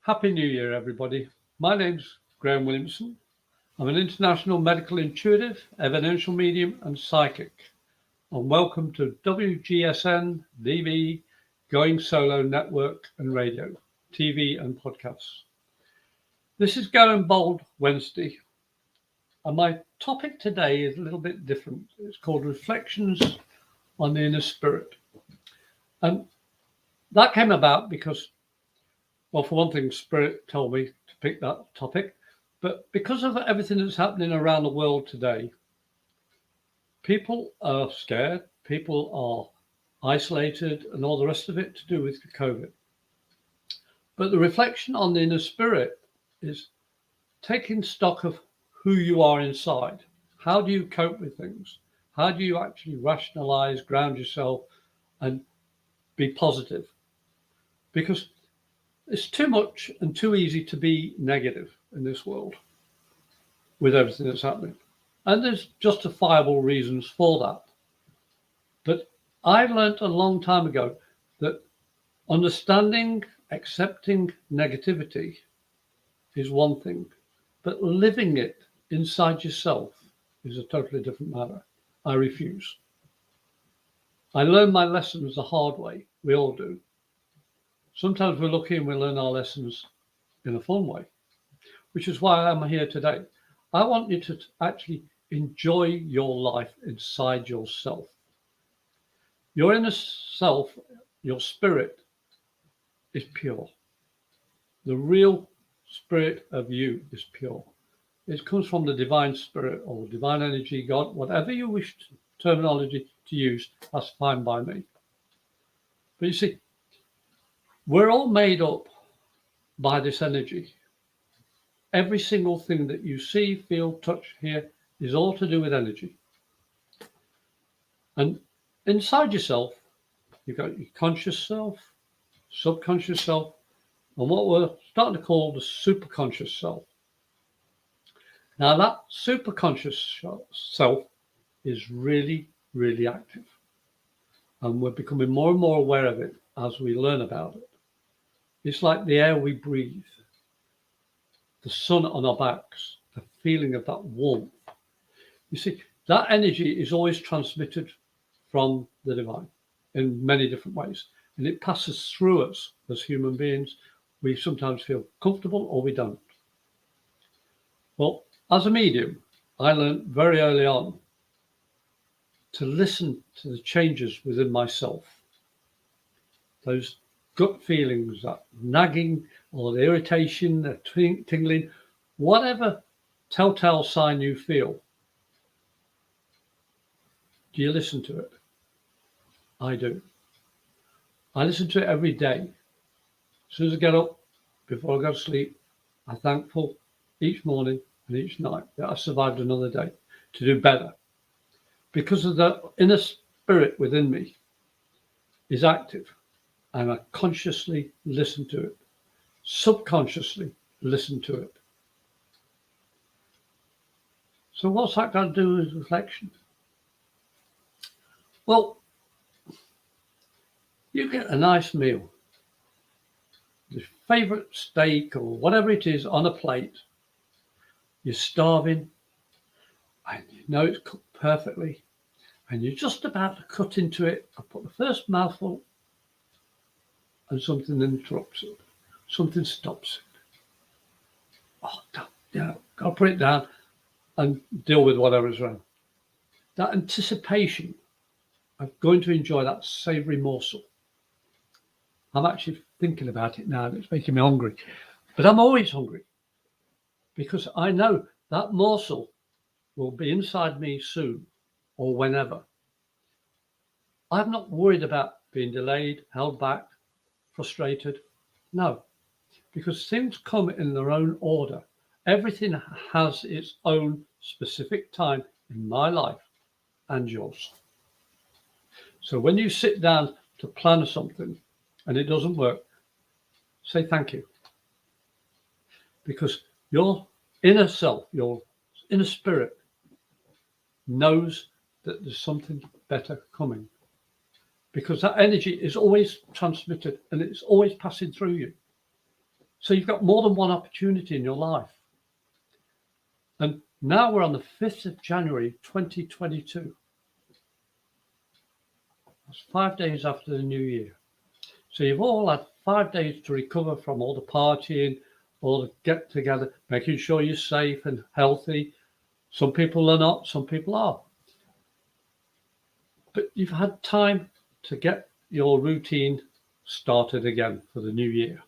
Happy New Year, everybody. My name's Graham Williamson. I'm an international medical intuitive, evidential medium, and psychic. And welcome to WGSN-DB, Going Solo Network and Radio, TV and podcasts. This is Going Bold Wednesday, and my topic today is a little bit different. It's called Reflections on the Inner Spirit. And that came about because, well, for one thing, Spirit told me to pick that topic, but because of everything that's happening around the world today, people are scared, people are isolated, and all the rest of it to do with COVID. But the reflection on the inner spirit is taking stock of who you are inside. How do you cope with things? How do you actually rationalize, ground yourself, and be positive? Because it's too much and too easy to be negative in this world with everything that's happening. And there's justifiable reasons for that. But I learned a long time ago that understanding, accepting negativity is one thing, but living it inside yourself is a totally different matter. I refuse. I learned my lessons the hard way. We all do. Sometimes we're lucky and we learn our lessons in a fun way, which is why I'm here today. I want you to actually enjoy your life inside yourself. Your inner self, your spirit, is pure. The real spirit of you is pure. It comes from the divine spirit or divine energy, God, whatever you wish terminology to use, that's fine by me. But you see, we're all made up by this energy. Every single thing that you see, feel, touch, hear is all to do with energy. And inside yourself, you've got your conscious self, subconscious self, and what we're starting to call the superconscious self. Now that superconscious self is really, really active. And we're becoming more and more aware of it as we learn about it. It's like the air we breathe, the sun on our backs, the feeling of that warmth. You see, that energy is always transmitted from the divine in many different ways. And it passes through us as human beings. We sometimes feel comfortable or we don't. Well, as a medium, I learned very early on to listen to the changes within myself. Those gut feelings, that nagging or the irritation, the tingling, whatever telltale sign you feel, do you listen to it? I do. I listen to it every day. As soon as I get up, before I go to sleep, I'm thankful each morning and each night that I survived another day to do better. Because of the inner spirit within me is active. And I consciously listen to it, subconsciously listen to it. So what's that got to do with reflection? Well, you get a nice meal, your favorite steak or whatever it is on a plate. You're starving and you know it's cooked perfectly and you're just about to cut into it and put the first mouthful, and something interrupts it, something stops it. Oh, yeah, got to put it down and deal with whatever's wrong. That anticipation of going to enjoy that savoury morsel. I'm actually thinking about it now and it's making me hungry. But I'm always hungry because I know that morsel will be inside me soon or whenever. I'm not worried about being delayed, held back, frustrated. No, because things come in their own order. Everything has its own specific time in my life and yours. So when you sit down to plan something and it doesn't work, say thank you. Because your inner self, your inner spirit knows that there's something better coming. Because that energy is always transmitted and it's always passing through you. So you've got more than one opportunity in your life. And now we're on the 5th of January, 2022. That's 5 days after the new year. So you've all had 5 days to recover from all the partying, all the get together, making sure you're safe and healthy. Some people are not, some people are. But you've had time to get your routine started again for the new year,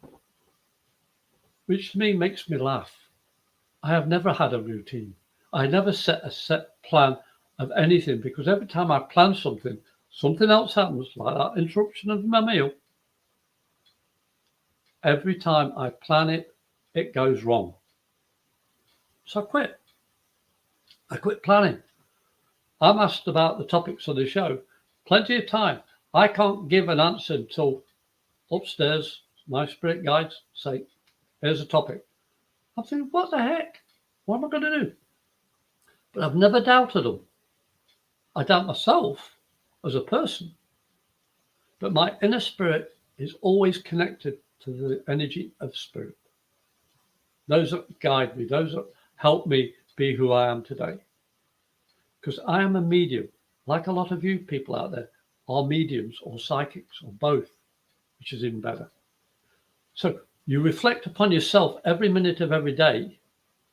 which to me makes me laugh. I have never had a routine. I never set a set plan of anything, because every time I plan something, something else happens, like that interruption of my meal. Every time I plan it, it goes wrong. So I quit. I quit planning. I'm asked about the topics of the show plenty of time. I can't give an answer until upstairs my spirit guides say, here's a topic. I'm thinking, what the heck? What am I going to do? But I've never doubted them. I doubt myself as a person. But my inner spirit is always connected to the energy of spirit. Those that guide me, those that help me be who I am today. Because I am a medium, like a lot of you people out there are mediums or psychics or both, which is even better. So you reflect upon yourself every minute of every day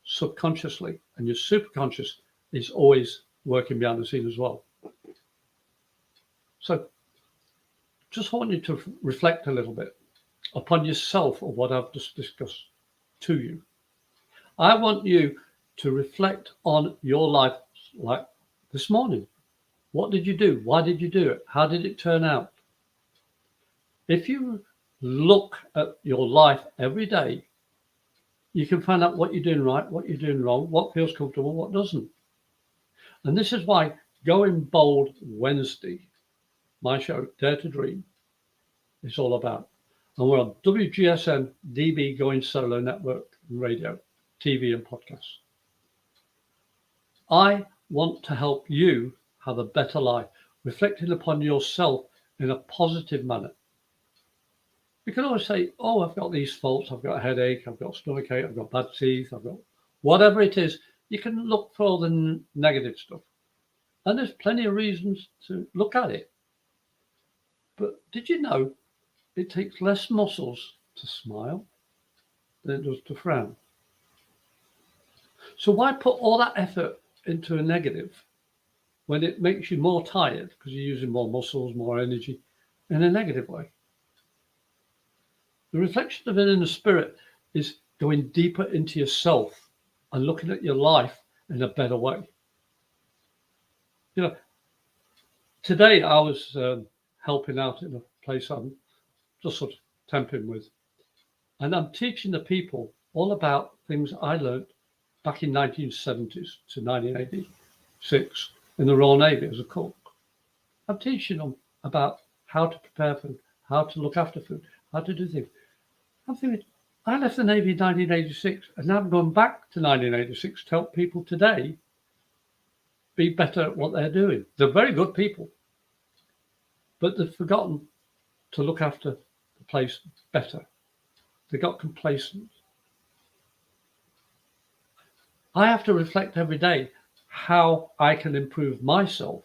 subconsciously, and your superconscious is always working behind the scenes as well. So just want you to reflect a little bit upon yourself of what I've just discussed to you. I want you to reflect on your life, like this morning. What did you do? Why did you do it? How did it turn out? If you look at your life every day, you can find out what you're doing right, what you're doing wrong, what feels comfortable, what doesn't. And this is why Going Bold Wednesday, my show, Dare to Dream, is all about. And we're on WGSN-DB Going Solo Network and radio, TV and podcasts. I want to help you have a better life, reflecting upon yourself in a positive manner. You can always say, oh, I've got these faults, I've got a headache, I've got a stomachache, I've got bad teeth, I've got whatever it is. You can look for all the negative stuff. And there's plenty of reasons to look at it. But did you know it takes less muscles to smile than it does to frown? So why put all that effort into a negative when it makes you more tired because you're using more muscles, more energy in a negative way? The reflection of an inner spirit is going deeper into yourself and looking at your life in a better way. You know, today I was helping out in a place I'm just sort of temping with, and I'm teaching the people all about things I learned back in 1970s to 1986 in the Royal Navy as a cook. I'm teaching them about how to prepare food, how to look after food, how to do things. I'm thinking, I left the Navy in 1986, and now I'm going back to 1986 to help people today be better at what they're doing. They're very good people, but they've forgotten to look after the place better. They got complacent. I have to reflect every day how I can improve myself.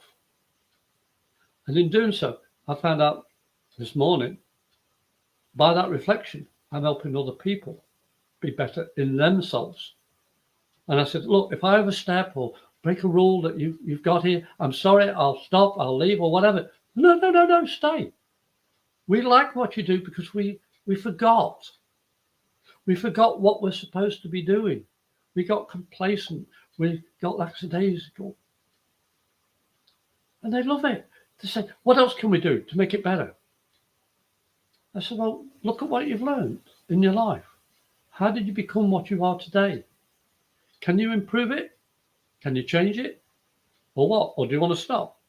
And in doing so, I found out this morning, by that reflection, I'm helping other people be better in themselves. And I said, look, if I overstep or break a rule that you've got here, I'm sorry, I'll stop, I'll leave or whatever. No, stay. We like what you do because we forgot. We forgot what we're supposed to be doing. We got complacent. We got lackadaisical. And they love it. They say, what else can we do to make it better? I said, well, look at what you've learned in your life. How did you become what you are today? Can you improve it? Can you change it? Or what? Or do you want to stop?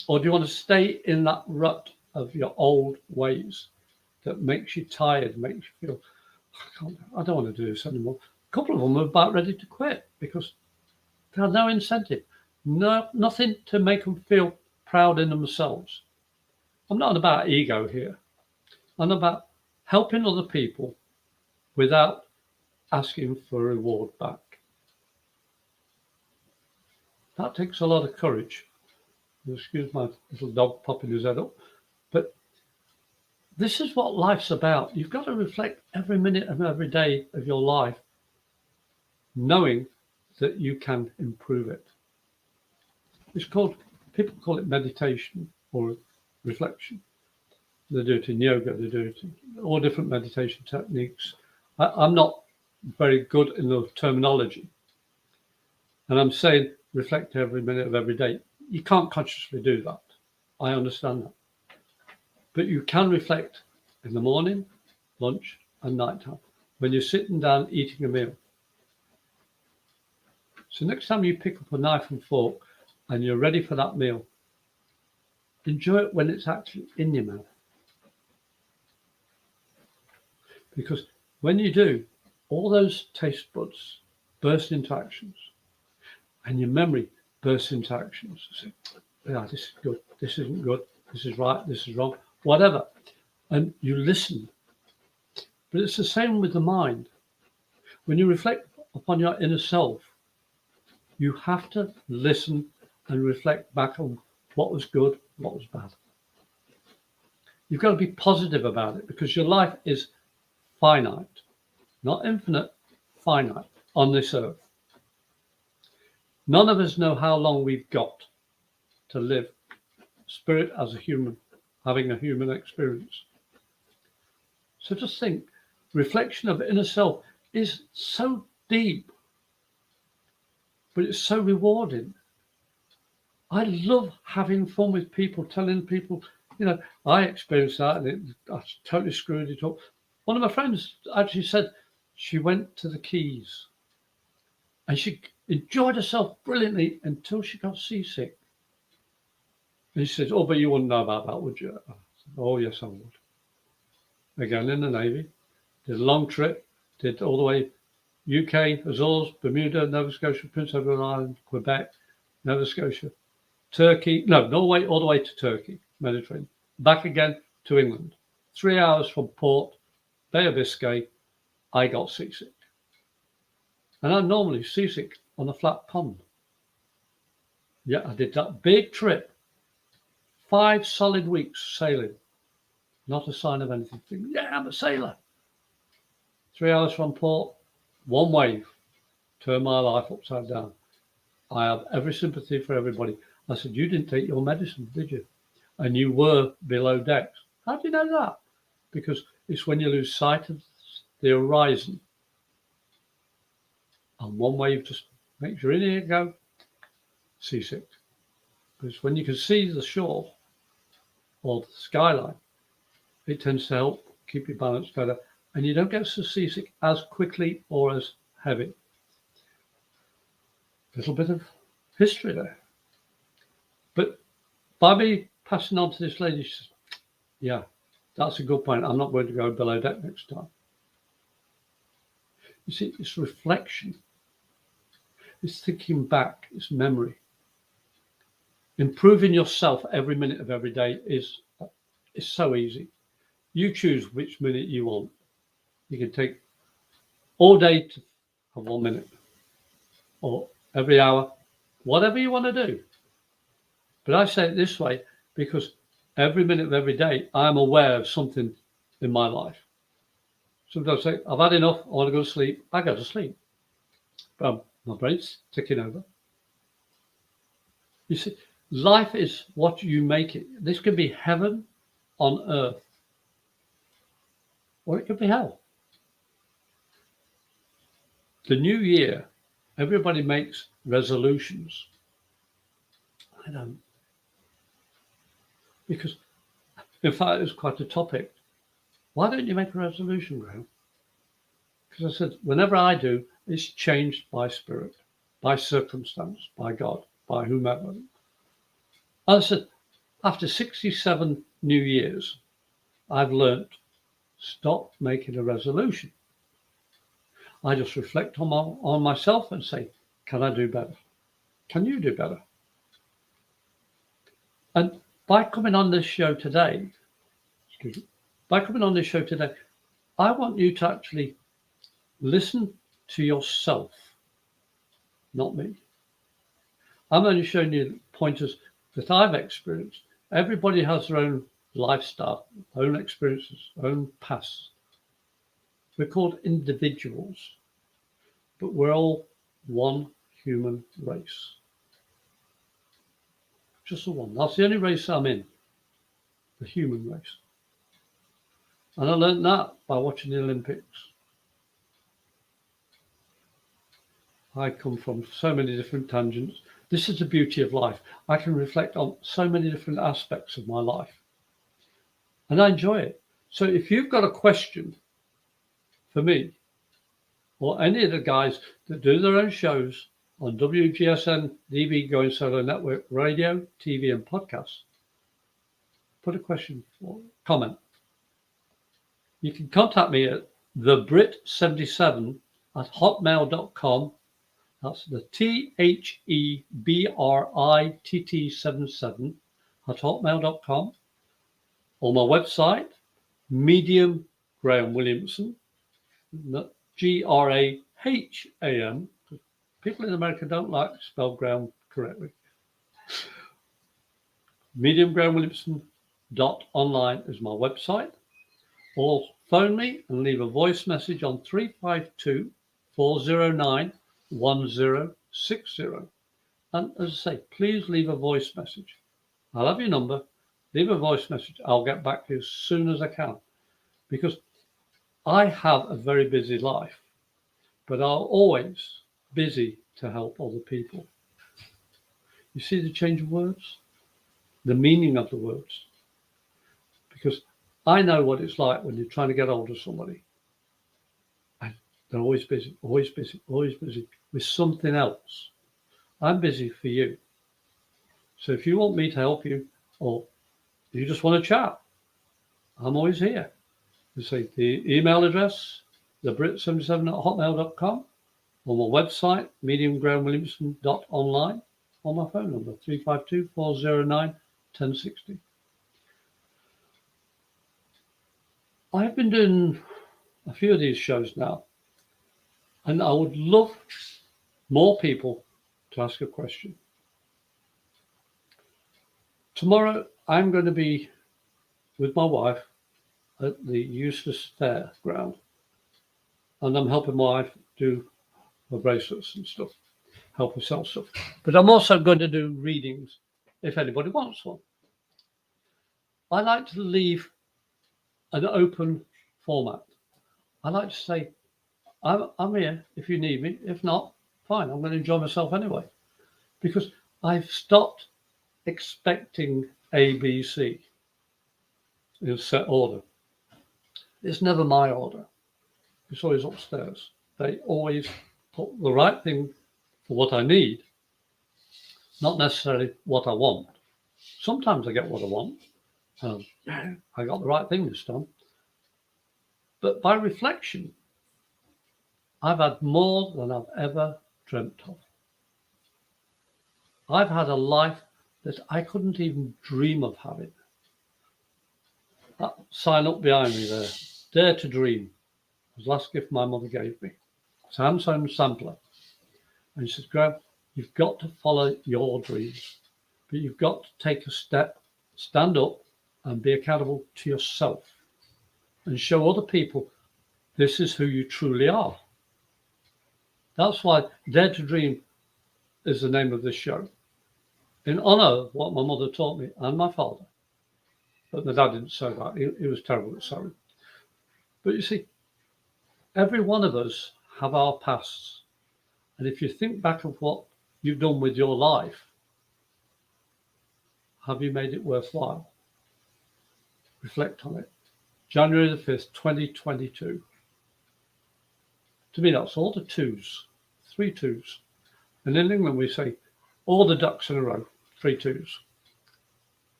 Or do you want to stay in that rut of your old ways that makes you tired, makes you feel, I don't want to do this anymore? A couple of them are about ready to quit because they have no incentive, nothing to make them feel proud in themselves. I'm not about ego here. I'm about helping other people without asking for a reward back. That takes a lot of courage. Excuse my little dog popping his head up. But this is what life's about. You've got to reflect every minute of every day of your life, knowing that you can improve it. People call it meditation or reflection. They do it in yoga, they do it in all different meditation techniques. I'm not very good in the terminology. And I'm saying reflect every minute of every day. You can't consciously do that. I understand that. But you can reflect in the morning, lunch, and nighttime when you're sitting down eating a meal. So next time you pick up a knife and fork and you're ready for that meal, enjoy it when it's actually in your mouth. Because when you do, all those taste buds burst into actions and your memory bursts into actions. Say, yeah, this is good, this isn't good, this is right, this is wrong, whatever. And you listen. But it's the same with the mind. When you reflect upon your inner self, you have to listen and reflect back on what was good, what was bad. You've got to be positive about it because your life is finite, not infinite, finite on this earth. None of us know how long we've got to live spirit as a human, having a human experience. So just think, reflection of inner self is so deep, but it's so rewarding. I love having fun with people, telling people, I experienced that and I totally screwed it up. One of my friends actually said she went to the Keys and she enjoyed herself brilliantly until she got seasick. And she said, oh, but you wouldn't know about that, would you? I said, oh, yes, I would. Again, in the Navy, did a long trip, did all the way UK, Azores, Bermuda, Nova Scotia, Prince Edward Island, Quebec, Nova Scotia, Turkey, no, Norway, all the way to Turkey, Mediterranean, back again to England. 3 hours from port, Bay of Biscay, I got seasick. And I'm normally seasick on a flat pond. Yeah, I did that big trip, 5 solid weeks sailing, not a sign of anything. Yeah, I'm a sailor. 3 hours from port, one wave, turned my life upside down. I have every sympathy for everybody. I said, you didn't take your medicine, did you? And you were below decks. How do you know that? Because it's when you lose sight of the horizon. And one wave just makes you in here go, seasick. Because when you can see the shore or the skyline, it tends to help keep your balance better. And you don't get so seasick as quickly or as heavy. A little bit of history there. But by me passing on to this lady, she says, yeah, that's a good point. I'm not going to go below deck next time. You see, it's reflection. It's thinking back. It's memory. Improving yourself every minute of every day is so easy. You choose which minute you want. You can take all day to have 1 minute or every hour, whatever you want to do. But I say it this way because every minute of every day, I'm aware of something in my life. Sometimes I say, I've had enough, I want to go to sleep. I go to sleep. But my brain's ticking over. You see, life is what you make it. This could be heaven on earth, or it could be hell. The new year, everybody makes resolutions. I don't. Because, in fact, it's quite a topic. Why don't you make a resolution, Graham? Because I said, whenever I do, it's changed by spirit, by circumstance, by God, by whomever. And I said, after 67 New Years, I've learnt, stop making a resolution. I just reflect on myself and say, can I do better? Can you do better? And by coming on this show today, I want you to actually Listen to yourself, not me. I'm only showing you pointers that I've experienced. Everybody has their own lifestyle, own experiences, own past. We're called individuals, but we're all one human race. Just the one. That's the only race I'm in, the human race. And I learned that by watching the Olympics. I come from so many different tangents. This is the beauty of life. I can reflect on so many different aspects of my life. And I enjoy it. So if you've got a question for me, or any of the guys that do their own shows on WGSN-DB Going Solo Network, radio, TV, and podcasts, put a question or comment. You can contact me at thebrit77@hotmail.com. That's the THEBRITT77 at hotmail.com. Or my website, Medium Graham Williamson, GRAHAM. People in America don't like to spell Graham correctly. MediumGrahamWilliamson.online is my website. Or phone me and leave a voice message on 352-409-1060. And as I say, please leave a voice message. I'll have your number. Leave a voice message. I'll get back to you as soon as I can. Because I have a very busy life, but I'm always busy to help other people. You see the change of words? The meaning of the words. Because I know what it's like when you're trying to get hold of somebody. And they're always busy, always busy, always busy with something else. I'm busy for you. So if you want me to help you, or you just want to chat, I'm always here. You say the email address, thebrit77@hotmail.com, or my website, mediumgrahamwilliamson.online, or my phone number, 352-409-1060. I've been doing a few of these shows now, and I would love more people to ask a question. Tomorrow, I'm going to be with my wife at the Eustace Fairground, and I'm helping my wife do her bracelets and stuff, help her sell stuff. But I'm also going to do readings if anybody wants one. I like to leave an open format. I like to say, I'm here if you need me. If not, fine, I'm going to enjoy myself anyway. Because I've stopped expecting ABC in set order. It's never my order. It's always upstairs. They always put the right thing for what I need, not necessarily what I want. Sometimes I get what I want. I got the right thing this time. But by reflection, I've had more than I've ever dreamt of. I've had a life that I couldn't even dream of having. That sign up behind me there, Dare to Dream, was the last gift my mother gave me. It's a hand-sewn sampler. And she says, Graham, you've got to follow your dreams, but you've got to take a step, stand up, and be accountable to yourself and show other people this is who you truly are. That's why Dare to Dream is the name of this show, in honor of what my mother taught me and my father. But my dad didn't sew that. He was terrible at sewing. But you see, every one of us have our pasts. And if you think back of what you've done with your life, have you made it worthwhile? Reflect on it. January the 5th, 2022. To me, that's all the twos, 3 twos. And in England, we say all the ducks in a row, 3 twos.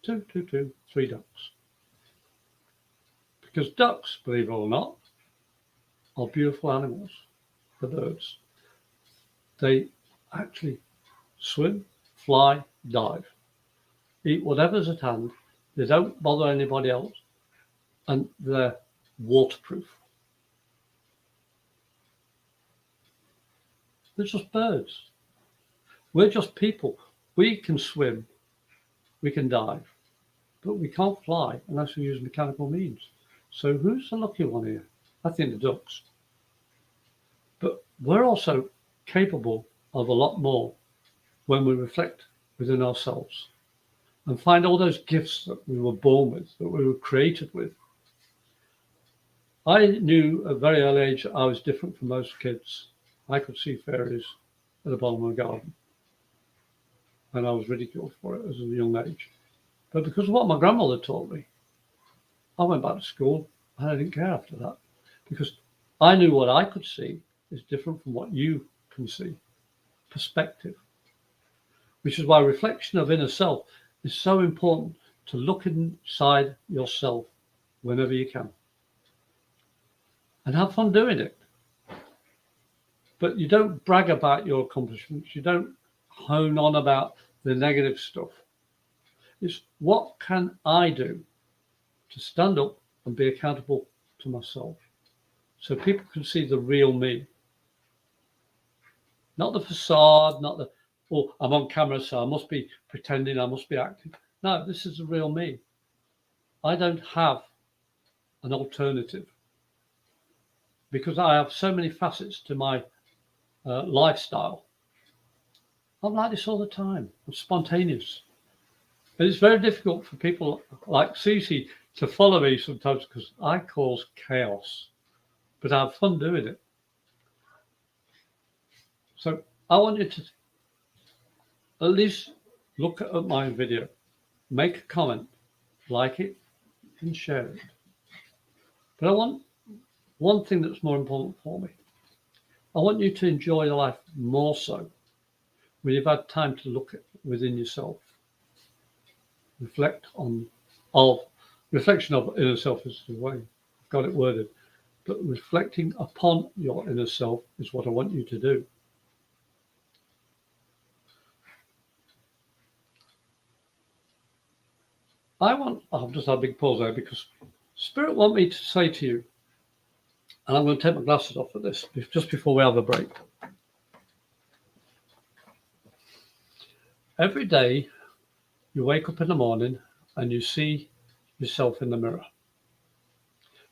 2, 2, 2, 3 ducks. Because ducks, believe it or not, are beautiful animals, the birds. They actually swim, fly, dive, eat whatever's at hand. They don't bother anybody else, and they're waterproof. They're just birds. We're just people. We can swim, we can dive, but we can't fly unless we use mechanical means. So who's the lucky one here? I think the ducks. But we're also capable of a lot more when we reflect within ourselves and find all those gifts that we were born with, that we were created with. I knew at a very early age I was different from most kids. I could see fairies at the bottom of the garden, and I was ridiculed for it as a young age. But because of what my grandmother taught me, I went back to school and I didn't care after that, because I knew what I could see is different from what you can see. Perspective. Which is why reflection of inner self is so important, to look inside yourself whenever you can. And have fun doing it. But you don't brag about your accomplishments. You don't hone on about the negative stuff. It's what can I do to stand up and be accountable to myself, so people can see the real me. Not the facade, not the, oh, I'm on camera, so I must be pretending, I must be acting. No, this is the real me. I don't have an alternative, because I have so many facets to my lifestyle. I'm like this all the time. I'm spontaneous. And it's very difficult for people like Cece to follow me sometimes, because I cause chaos, but I have fun doing it. So I want you to at least look at my video, make a comment, like it, and share it. But I want one thing that's more important for me. I want you to enjoy life more so when you've had time to look at within yourself. Reflection of inner self is the way I've got it worded. But reflecting upon your inner self is what I want you to do. I'll just have a big pause there, because Spirit want me to say to you, and I'm going to take my glasses off at this, just before we have a break. Every day you wake up in the morning and you see yourself in the mirror.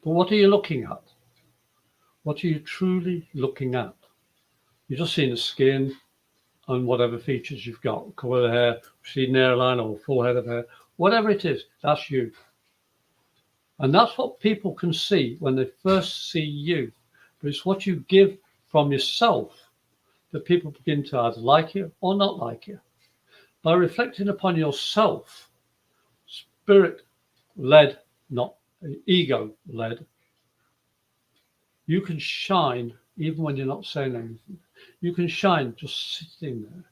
But what are you looking at? What are you truly looking at? You're just seeing the skin and whatever features you've got, colour of hair, receding hairline or full head of hair, whatever it is, that's you. And that's what people can see when they first see you. But it's what you give from yourself that people begin to either like you or not like you. By reflecting upon yourself, spirit-led, not ego-led, you can shine even when you're not saying anything. You can shine just sitting there.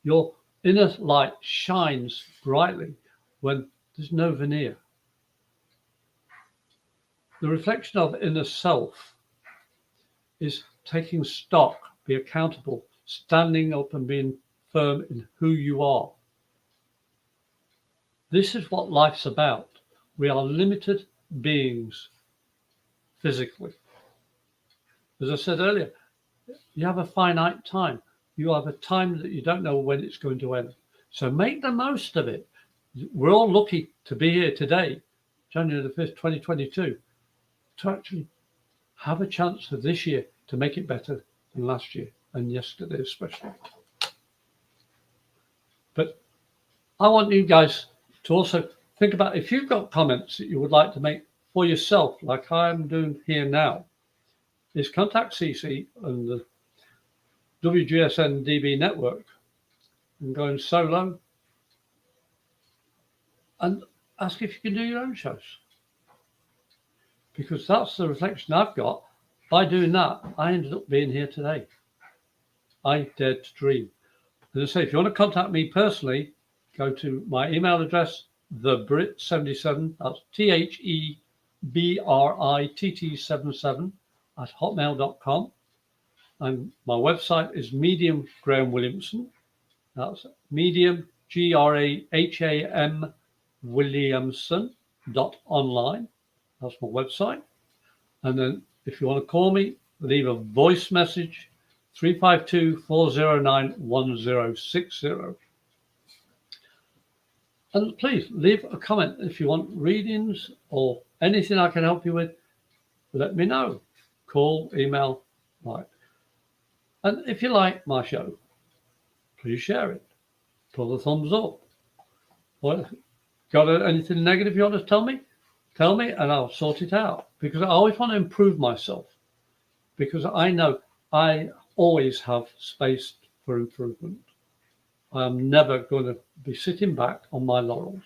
Your inner light shines brightly when there's no veneer. The reflection of inner self is taking stock, be accountable, standing up and being firm in who you are. This is what life's about. We are limited beings physically. As I said earlier, you have a finite time. You have a time that you don't know when it's going to end. So make the most of it. We're all lucky to be here today, January the 5th, 2022, to actually have a chance for this year to make it better than last year and yesterday especially. But I want you guys to also think about, if you've got comments that you would like to make for yourself, like I'm doing here now, is contact CC and the WGSN-DB network and going solo and ask if you can do your own shows. Because that's the reflection I've got. By doing that, I ended up being here today. I dared to dream. As I say, if you want to contact me personally, go to my email address, thebrit77, that's TheBritt77 @hotmail.com. And my website is Medium Graham Williamson. That's Medium, GRAHAM Williamson.online. That's my website. And then if you want to call me, leave a voice message 352-409-1060. And please leave a comment if you want readings or anything I can help you with. Let me know. Call, email, write. And if you like my show, please share it. Put a thumbs up. Well, got anything negative you want to tell me? Tell me and I'll sort it out. Because I always want to improve myself. Because I know I always have space for improvement. I'm never going to be sitting back on my laurels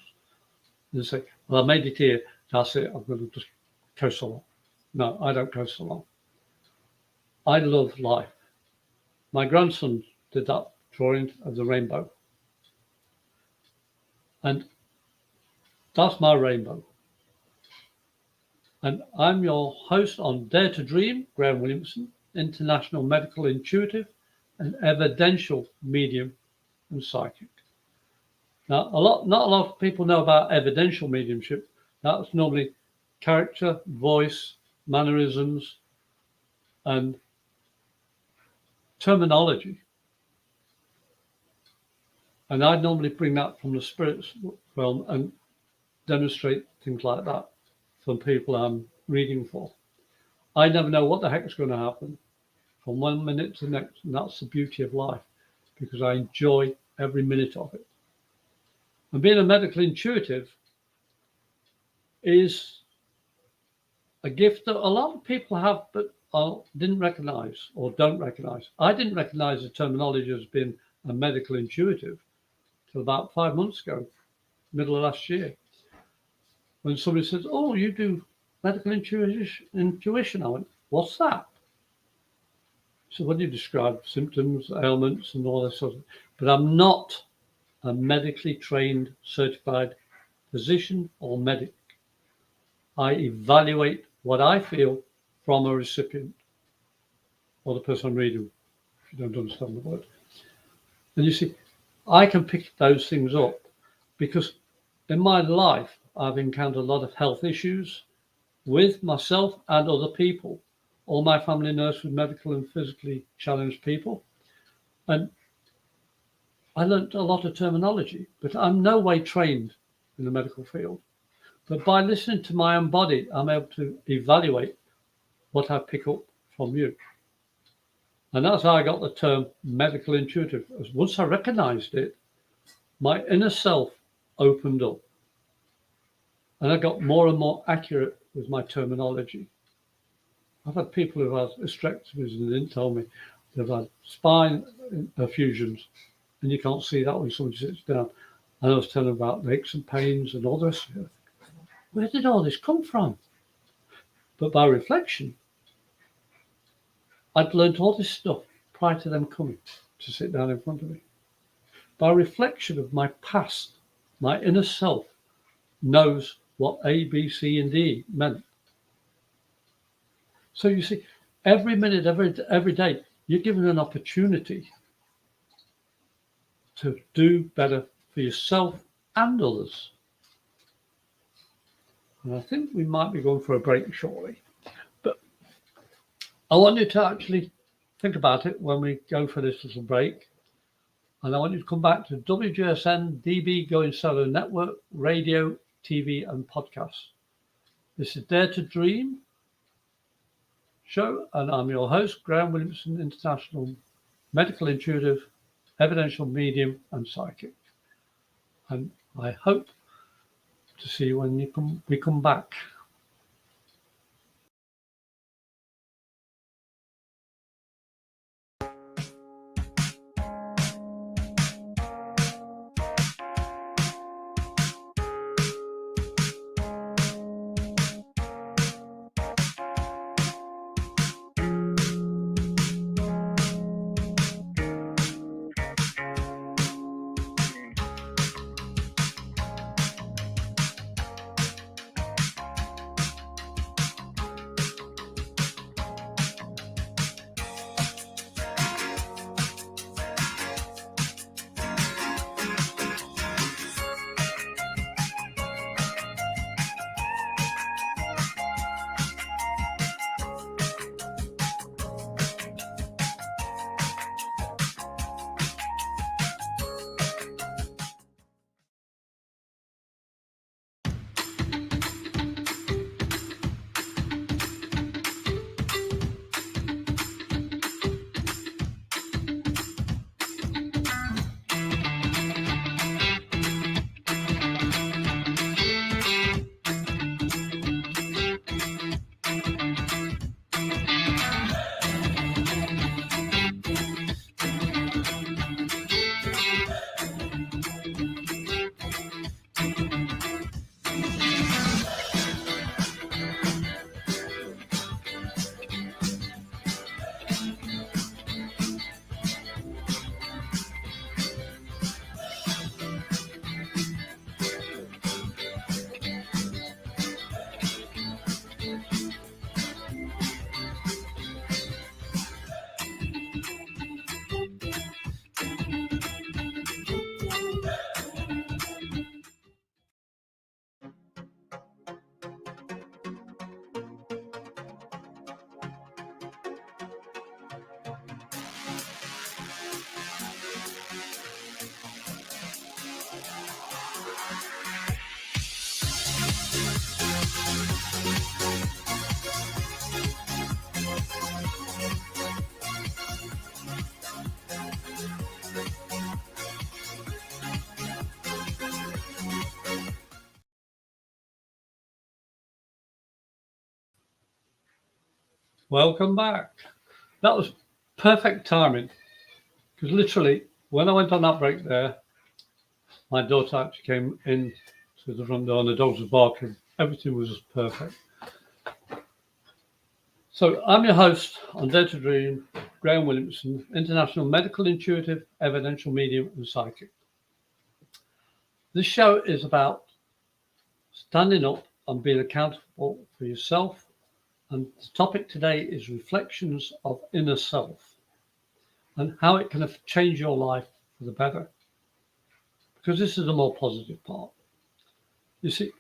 and say, well, I made it here. That's it. I'm going to just coast along. No, I don't coast along. I love life. My grandson did that drawing of the rainbow. And that's my rainbow. And I'm your host on Dare to Dream, Graham Williamson, International Medical Intuitive and Evidential Medium and Psychic. Now, not a lot of people know about evidential mediumship. That's normally character, voice, mannerisms, and terminology. And I normally bring that from the spirit realm and demonstrate things like that for people I'm reading for. I never know what the heck is going to happen from one minute to the next, and that's the beauty of life, because I enjoy every minute of it. And being a medical intuitive is a gift that a lot of people have, but didn't recognize or don't recognize. I didn't recognize the terminology as being a medical intuitive till about 5 months ago, middle of last year, when somebody says, oh, you do medical intuition. I went, what's that? So when you describe symptoms, ailments, and all this sort of, but I'm not a medically trained, certified physician or medic. I evaluate what I feel from a recipient or the person I'm reading, if you don't understand the word. And you see, I can pick those things up because in my life, I've encountered a lot of health issues with myself and other people. All my family nurse with medical and physically challenged people. And I learned a lot of terminology, but I'm no way trained in the medical field. But by listening to my own body, I'm able to evaluate what I pick up from you. And that's how I got the term medical intuitive. As once I recognized it, my inner self opened up. And I got more and more accurate with my terminology. I've had people who've had hysterectomies and they didn't tell me. They've had spine fusions, and you can't see that when somebody sits down. And I was telling them about the aches and pains and all this. Where did all this come from? But by reflection, I'd learned all this stuff prior to them coming to sit down in front of me. By reflection of my past, my inner self knows what A, B, C, and D meant. So you see, every minute, every day, you're given an opportunity to do better for yourself and others. And I think we might be going for a break shortly. But I want you to actually think about it when we go for this little break. And I want you to come back to WGSN-DB Going Solo Network, radio, TV, and podcasts. This is Dare to Dream show, and I'm your host, Graham Williamson, International Medical Intuitive, Evidential Medium, and Psychic. And I hope to see you when we come back. Welcome back. That was perfect timing because literally when I went on that break there, my daughter actually came in to the front door and the dogs were barking. Everything was just perfect. So I'm your host on Dare to Dream, Graham Williamson, International Medical Intuitive, Evidential Medium and Psychic. This show is about standing up and being accountable for yourself. And the topic today is reflections of inner self and how it can change your life for the better. Because this is the more positive part. You see,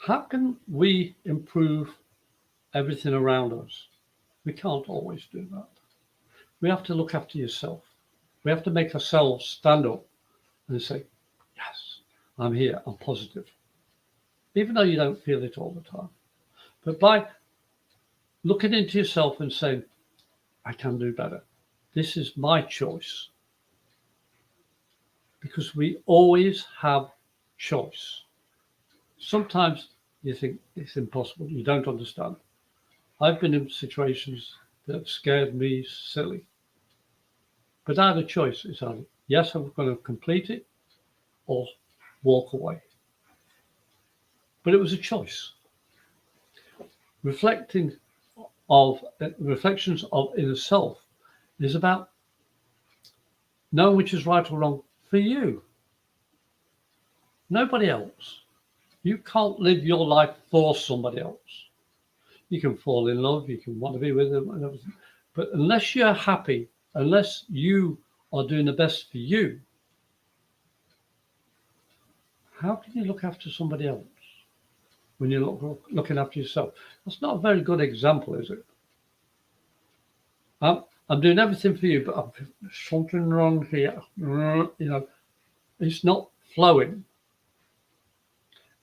how can we improve everything around us? We can't always do that. We have to look after yourself. We have to make ourselves stand up and say, yes, I'm here, I'm positive. Even though you don't feel it all the time. But by looking into yourself and saying, I can do better. This is my choice. Because we always have choice. Sometimes you think it's impossible. You don't understand. I've been in situations that have scared me silly. But I had a choice. It's either, yes, I'm going to complete it or walk away. But it was a choice. Reflections of inner self is about knowing which is right or wrong for you. Nobody else. You can't live your life for somebody else. You can fall in love, you can want to be with them and everything. But unless you're happy, unless you are doing the best for you, how can you look after somebody else when you're looking after yourself? That's not a very good example, is it? I'm doing everything for you, but I'm something wrong here. You know, it's not flowing.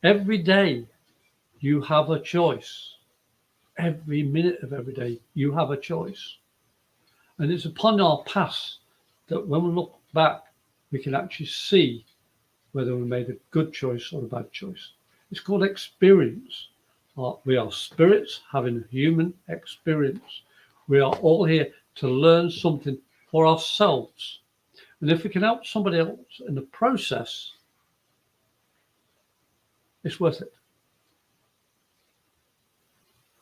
Every day you have a choice. Every minute of every day you have a choice. And it's upon our past that when we look back, we can actually see whether we made a good choice or a bad choice. It's called experience. We are spirits having a human experience. We are all here to learn something for ourselves. And if we can help somebody else in the process, it's worth it.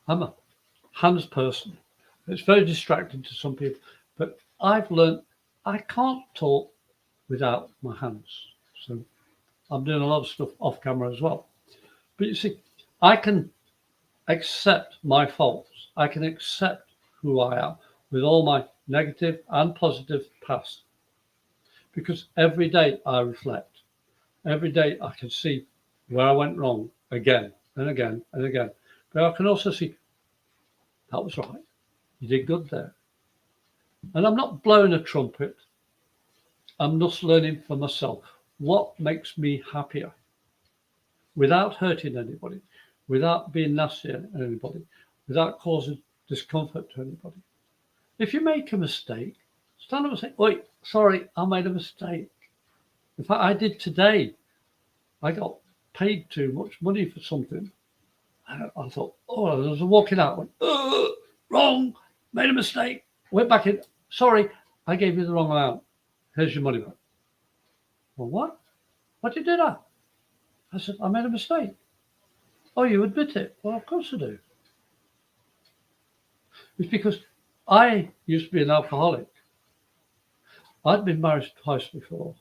I'm a hands person. It's very distracting to some people, but I've learned I can't talk without my hands. So I'm doing a lot of stuff off camera as well. But you see, I can accept my faults. I can accept who I am with all my negative and positive past. Because every day I reflect. Every day I can see where I went wrong again and again and again. But I can also see, that was right. You did good there. And I'm not blowing a trumpet. I'm just learning for myself. What makes me happier? Without hurting anybody, without being nasty to anybody, without causing discomfort to anybody. If you make a mistake, stand up and say, "Oi, sorry, I made a mistake." In fact, I did today. I got paid too much money for something. I thought, oh, I was walking out, went, wrong, made a mistake, went back in, sorry, I gave you the wrong amount. Here's your money back. Well, what? What did you do that? I said, I made a mistake. Oh, you admit it? Well, of course I do. It's because I used to be an alcoholic. I'd been married twice before.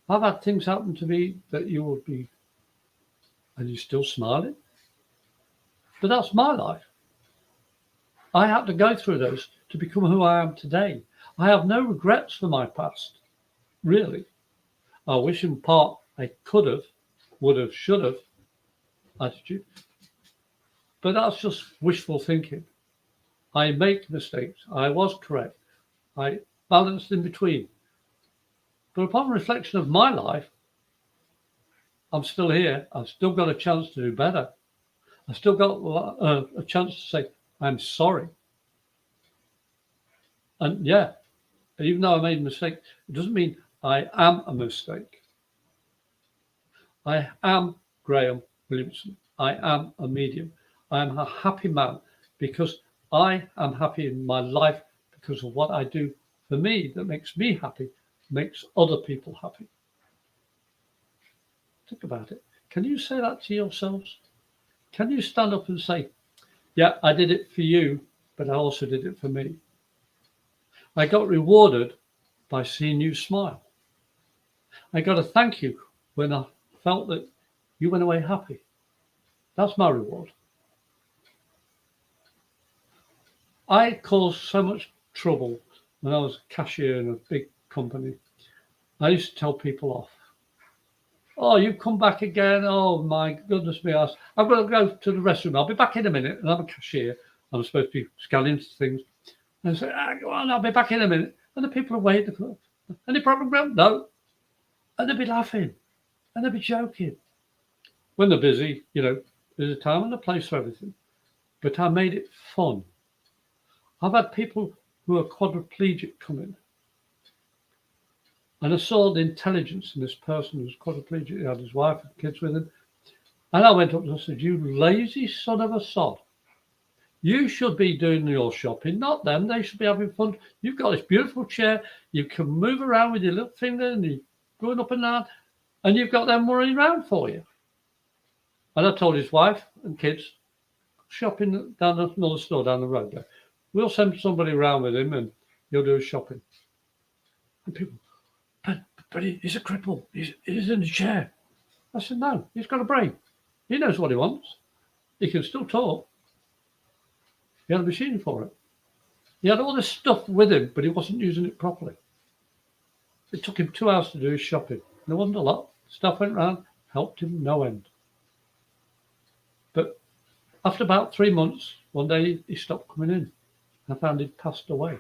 I've had things happen to me that you would be, and you're still smiling. But that's my life. I had to go through those to become who I am today. I have no regrets for my past, really. I wish in part I could have, would have, should have attitude. But that's just wishful thinking. I make mistakes. I was correct. I balanced in between. But upon reflection of my life, I'm still here. I've still got a chance to do better. I've still got a chance to say, I'm sorry. And yeah, even though I made a mistake, it doesn't mean I am a mistake. I am Graham Williamson. I am a medium. I am a happy man because I am happy in my life because of what I do for me that makes me happy, makes other people happy. Think about it. Can you say that to yourselves? Can you stand up and say, yeah, I did it for you, but I also did it for me. I got rewarded by seeing you smile. I got a thank you when I felt that you went away happy. That's my reward. I caused so much trouble when I was a cashier in a big company. I used to tell people off. Oh, you've come back again. Oh, my goodness me. I've got to go to the restroom. I'll be back in a minute. And I'm a cashier. I'm supposed to be scanning things. And I say, go on, I'll be back in a minute. And the people are waiting. Any problem, Graham? No. And they'll be laughing. And they'll be joking. When they're busy, there's a time and a place for everything. But I made it fun. I've had people who are quadriplegic come in. And I saw the intelligence in this person who was quadriplegic. He had his wife and kids with him. And I went up and I said, you lazy son of a sod. You should be doing your shopping, not them. They should be having fun. You've got this beautiful chair. You can move around with your little finger and you're going up and down. And you've got them running around for you. And I told his wife and kids, shopping down another store down the road there. We'll send somebody around with him and he'll do his shopping. And people, but he's a cripple. He's in a chair. I said, no, he's got a brain. He knows what he wants. He can still talk. He had a machine for it. He had all this stuff with him, but he wasn't using it properly. It took him 2 hours to do his shopping. There wasn't a lot. Stuff went round, helped him no end. But after about 3 months, one day he stopped coming in. I found he'd passed away.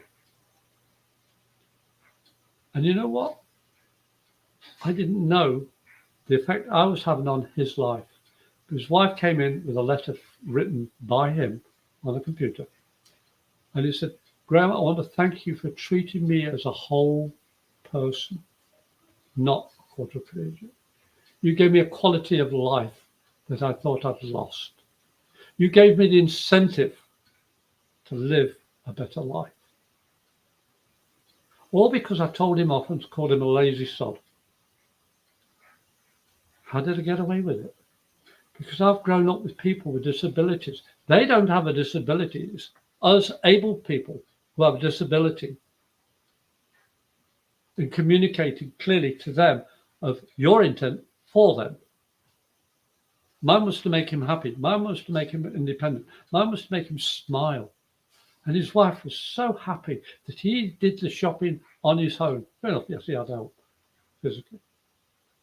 And you know what? I didn't know the effect I was having on his life. His wife came in with a letter written by him on a computer. And he said, Graham, I want to thank you for treating me as a whole person, not a quadriplegic. You gave me a quality of life that I thought I'd lost. You gave me the incentive to live a better life. All because I told him off and called him a lazy sod. How did I get away with it? Because I've grown up with people with disabilities. They don't have a disability. It's us able people who have a disability and communicating clearly to them of your intent for them. Mine was to make him happy. Mine was to make him independent. Mine was to make him smile. And his wife was so happy that he did the shopping on his own. Fair enough, yes, he had help physically.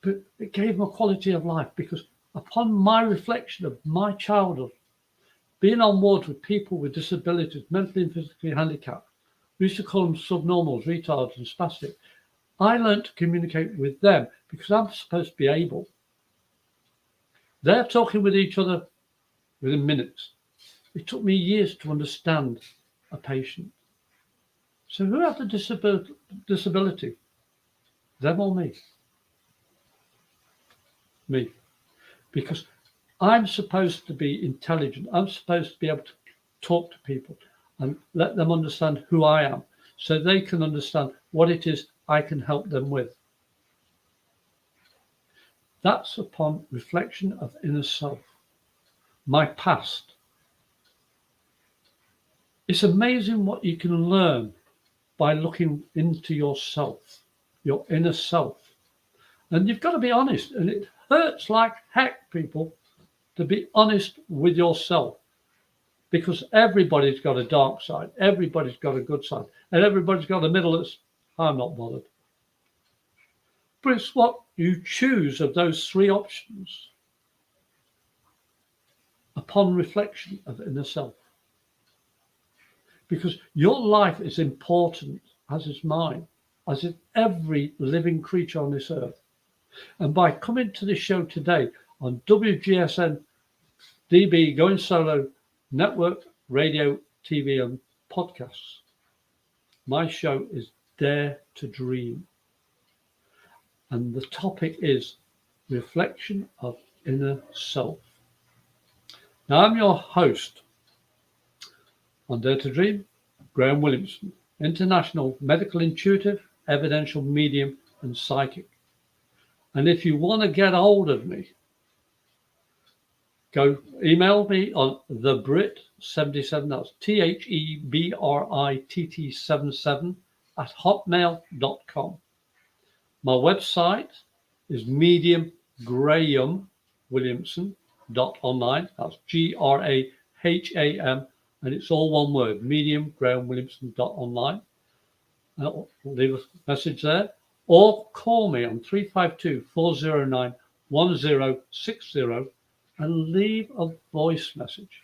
But it gave him a quality of life because upon my reflection of my childhood, being on wards with people with disabilities, mentally and physically handicapped, we used to call them subnormals, retards and spastic. I learned to communicate with them because I'm supposed to be able. They're talking with each other within minutes. It took me years to understand a patient. So who had the disability? Them or me? Me. Because I'm supposed to be intelligent. I'm supposed to be able to talk to people and let them understand who I am so they can understand what it is I can help them with. That's upon reflection of inner self, my past. It's amazing what you can learn by looking into yourself, your inner self. And you've got to be honest, and it hurts like heck, people, to be honest with yourself, because everybody's got a dark side, everybody's got a good side, and everybody's got a middle that's, I'm not bothered. But it's what you choose of those three options upon reflection of inner self. Because your life is important, as is mine, as is every living creature on this earth. And by coming to this show today on WGSN-DB, Going Solo, Network, Radio, TV and Podcasts, my show is Dare to Dream. And the topic is reflection of inner self. Now, I'm your host on Dare to Dream, Graham Williamson, international medical intuitive, evidential medium, and psychic. And if you want to get hold of me, go email me on thebrit77, that's THEBRITT77 at hotmail.com. My website is mediumgrahamwilliamson.online. That's GRAHAM, and it's all one word, mediumgrahamwilliamson.online. I'll leave a message there, or call me on 352-409-1060 and leave a voice message.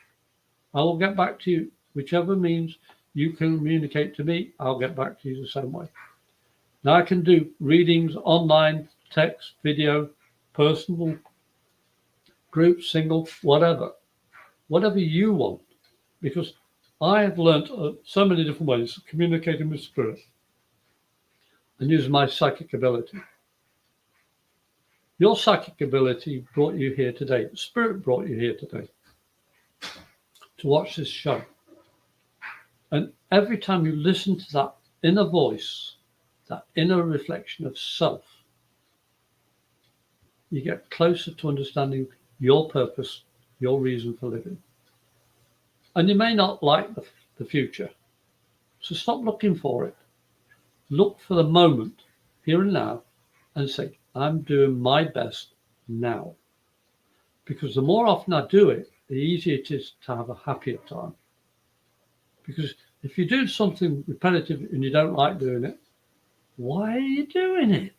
I will get back to you, whichever means you can communicate to me. I'll get back to you the same way. Now I can do readings online, text, video, personal, group, single, whatever you want, because I have learned so many different ways of communicating with spirit and using my psychic ability. Your psychic ability brought you here today. Spirit brought you here today to watch this show. And every time you listen to that inner voice, that inner reflection of self, you get closer to understanding your purpose, your reason for living. And you may not like the future, so stop looking for it. Look for the moment, here and now, and say, I'm doing my best now. Because the more often I do it, the easier it is to have a happier time. Because if you do something repetitive and you don't like doing it, why are you doing it?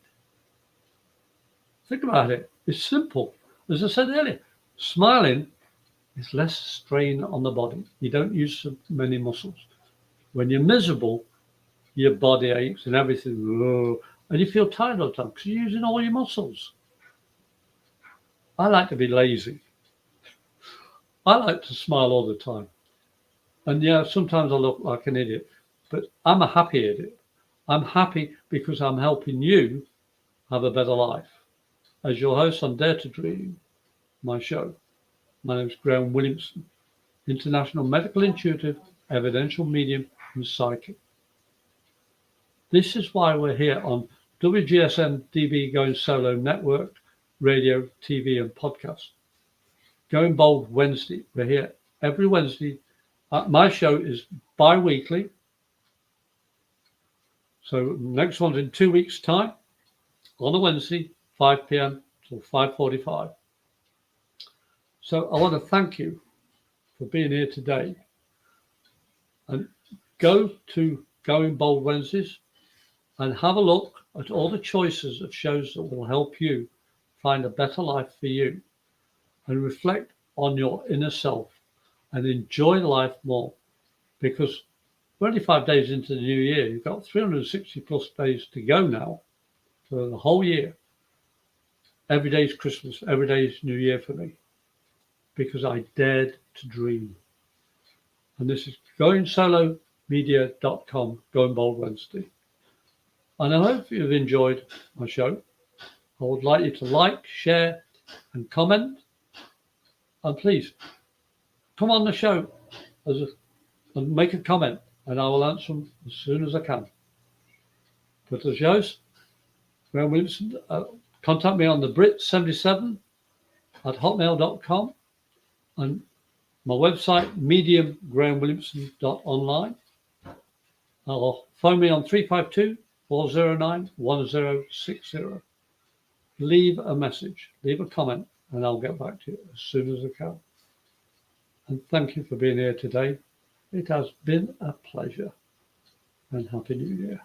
Think about it. It's simple. As I said earlier, smiling is less strain on the body. You don't use so many muscles. When you're miserable, your body aches and everything, and you feel tired all the time because you're using all your muscles. I like to be lazy. I like to smile all the time. And yeah, sometimes I look like an idiot, but I'm a happy idiot. I'm happy because I'm helping you have a better life. As your host on Dare to Dream, my show, my name is Graham Williamson, international medical intuitive, evidential medium, and psychic. This is why we're here on WGSN-DB Going Solo Network, radio, TV, and podcast. Going Bold Wednesday. We're here every Wednesday. My show is bi-weekly. So next one's in 2 weeks' time on a Wednesday, 5 p.m. till 5:45. So I want to thank you for being here today. And go to Going Bold Wednesdays and have a look at all the choices of shows that will help you find a better life for you, and reflect on your inner self and enjoy life more, because we're only 5 days into the new year. You've got 360 plus days to go now for the whole year. Every day is Christmas. Every day is New Year for me, because I dared to dream. And this is goingsolomedia.com, Going Bold Wednesday. And I hope you've enjoyed my show. I would like you to like, share, and comment. And please come on the show and make a comment, and I will answer them as soon as I can. But as your host, Graham Williamson, contact me on the Brit77 at hotmail.com, and my website, mediumgrahamwilliamson.online. Or phone me on 352-409-1060. Leave a message, leave a comment, and I'll get back to you as soon as I can. And thank you for being here today. It has been a pleasure, and Happy New Year.